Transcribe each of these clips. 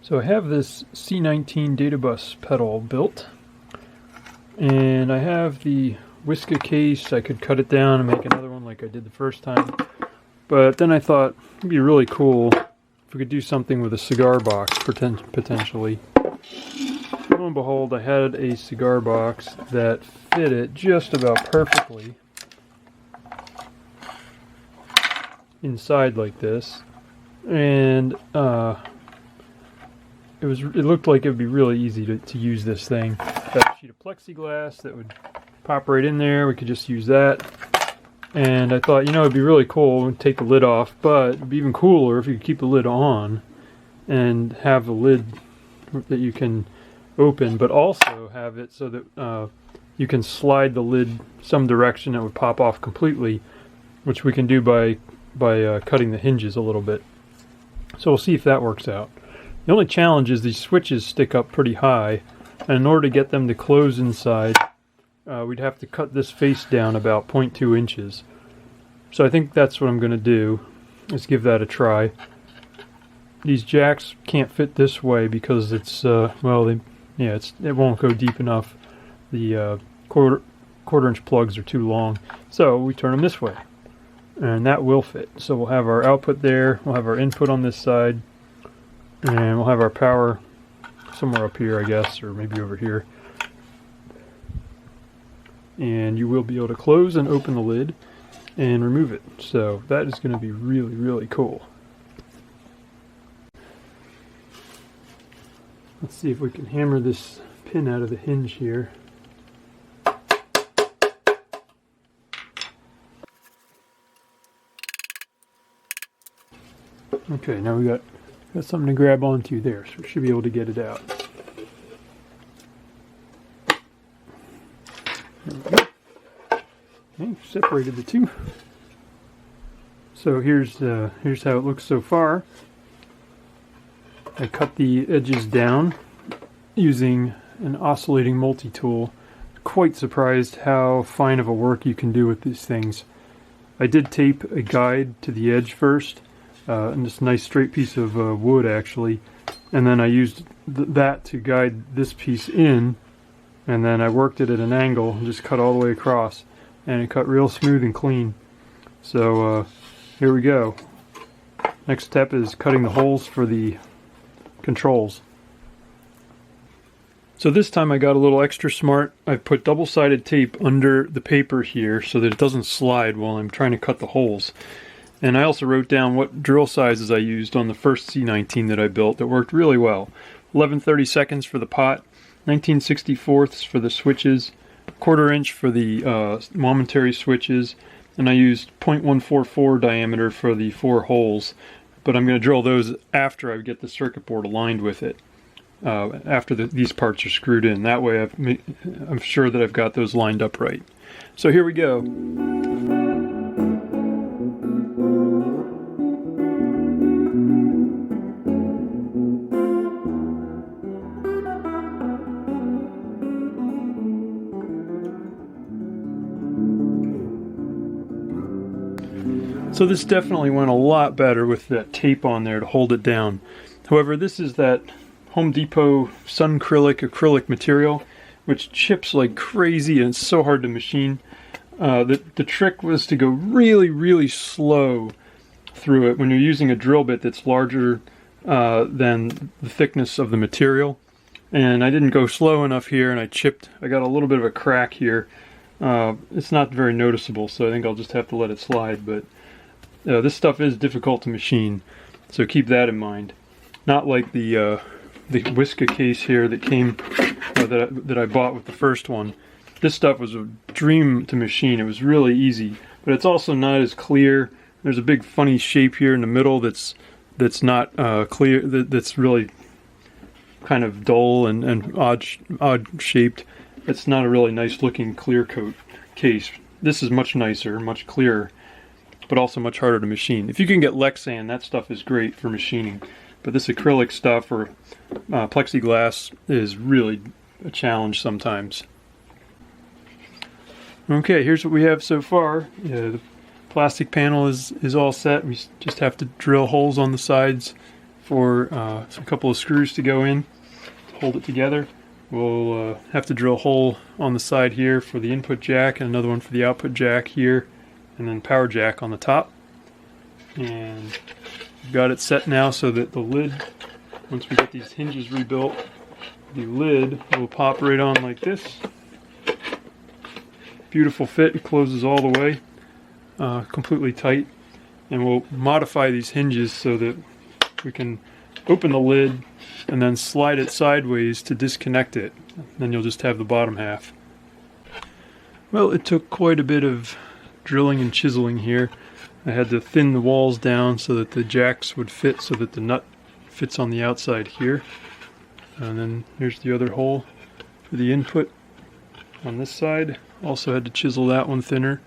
So I have this C19 Databus pedal built, and I have the Whiska case. I could cut it down and make another one like I did the first time, but then I thought it'd be really cool if we could do something with a cigar box potentially. Lo and behold, I had a cigar box that fit it just about perfectly inside like this, and it looked like it would be really easy to use this thing. Got a sheet of plexiglass that would pop right in there. We could just use that. And I thought, it'd be really cool to take the lid off, but it'd be even cooler if you could keep the lid on and have a lid that you can open, but also have it so that you can slide the lid some direction that would pop off completely, which we can do by cutting the hinges a little bit. So we'll see if that works out. The only challenge is these switches stick up pretty high, and in order to get them to close inside, we'd have to cut this face down about 0.2 inches. So I think that's what I'm going to do, is give that a try. These jacks can't fit this way because it's, it won't go deep enough. The quarter-inch plugs are too long. So we turn them this way, and that will fit. So we'll have our output there, we'll have our input on this side, and we'll have our power somewhere up here, I guess, or maybe over here. And you will be able to close and open the lid and remove it. So that is going to be really, really cool. Let's see if we can hammer this pin out of the hinge here. Okay, now we got something to grab onto there, so we should be able to get it out. There we go. Okay, separated the two. So here's how it looks so far. I cut the edges down using an oscillating multi-tool. Quite surprised how fine of a work you can do with these things. I did tape a guide to the edge first, and this nice straight piece of wood actually, and then I used that to guide this piece in, and then I worked it at an angle and just cut all the way across, and it cut real smooth and clean. So here we go. Next step is cutting the holes for the controls. So this time I got a little extra smart. I put double-sided tape under the paper here so that it doesn't slide while I'm trying to cut the holes. And I also wrote down what drill sizes I used on the first C19 that I built that worked really well. 11/32 for the pot, 19/64 for the switches, 1/4 inch for the momentary switches, and I used 0.144 diameter for the 4 holes. But I'm going to drill those after I get the circuit board aligned with it. After these parts are screwed in. That way I'm sure that I've got those lined up right. So here we go. So this definitely went a lot better with that tape on there to hold it down. However, this is that Home Depot acrylic material, which chips like crazy and it's so hard to machine. The trick was to go really slow through it when you're using a drill bit that's larger than the thickness of the material. And I didn't go slow enough here, and I got a little bit of a crack here. It's not very noticeable, so I think I'll just have to let it slide. But this stuff is difficult to machine, so keep that in mind. Not like the Whiska case here that came that I bought with the first one. This stuff was a dream to machine. It was really easy, but it's also not as clear. There's a big funny shape here in the middle that's not clear. That's really kind of dull and odd shaped. It's not a really nice looking clear coat case. This is much nicer, much clearer, but also much harder to machine. If you can get Lexan, that stuff is great for machining. But this acrylic stuff or plexiglass is really a challenge sometimes. Okay, here's what we have so far. The plastic panel is all set. We just have to drill holes on the sides for a couple of screws to go in, hold it together. We'll have to drill a hole on the side here for the input jack and another one for the output jack here, and then power jack on the top. And got it set now so that the lid, once we get these hinges rebuilt, the lid will pop right on like this. Beautiful fit. It closes all the way, completely tight. And we'll modify these hinges so that we can open the lid and then slide it sideways to disconnect it. Then you'll just have the bottom half. Well, it took quite a bit of drilling and chiseling here. I had to thin the walls down so that the jacks would fit, so that the nut fits on the outside here. And then here's the other hole for the input on this side. Also had to chisel that one thinner.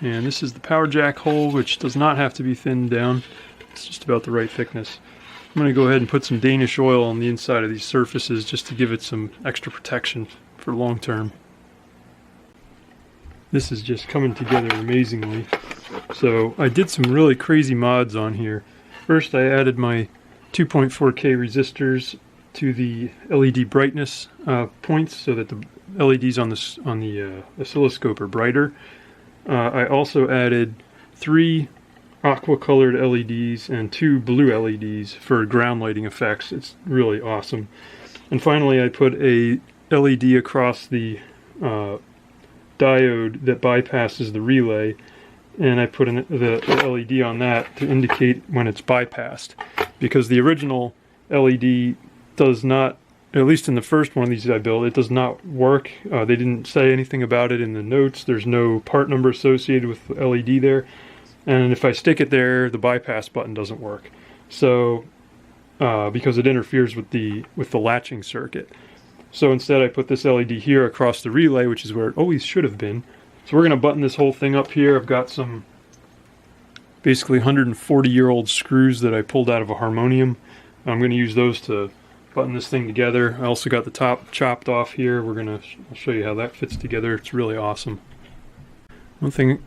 And this is the power jack hole, which does not have to be thinned down. It's just about the right thickness. I'm going to go ahead and put some Danish oil on the inside of these surfaces just to give it some extra protection for long term. This is just coming together amazingly. So I did some really crazy mods on here. First I added my 2.4K resistors to the LED brightness points so that the LEDs on the oscilloscope are brighter. I also added 3 aqua colored LEDs and 2 blue LEDs for ground lighting effects. It's really awesome. And finally I put a LED across the diode that bypasses the relay, and I put the LED on that to indicate when it's bypassed, because the original LED does not, at least in the first one of these I built, it does not work. They didn't say anything about it in the notes. There's no part number associated with the LED there, and if I stick it there, the bypass button doesn't work. So because it interferes with the latching circuit. So instead I put this LED here across the relay, which is where it always should have been. So we're going to button this whole thing up here. I've got some basically 140-year-old screws that I pulled out of a harmonium. I'm going to use those to button this thing together. I also got the top chopped off here. I'll show you how that fits together. It's really awesome. One thing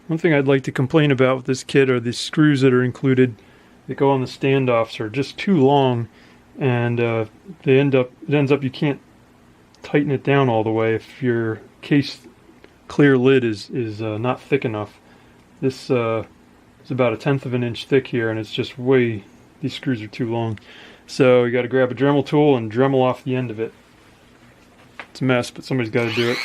I'd like to complain about with this kit are the screws that are included that go on the standoffs are just too long, and it ends up you can't tighten it down all the way if your case clear lid is not thick enough. This is about 1/10 of an inch thick here, and it's just these screws are too long. So you got to grab a Dremel tool and Dremel off the end of it. It's a mess, but somebody's got to do it.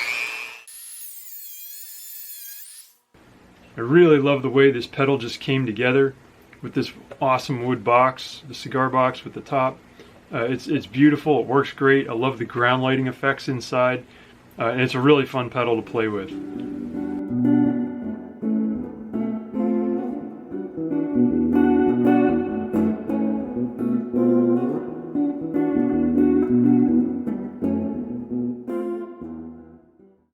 I really love the way this pedal just came together with this awesome wood box, the cigar box with the top. It's beautiful. It works great. I love the ground lighting effects inside. And it's a really fun pedal to play with.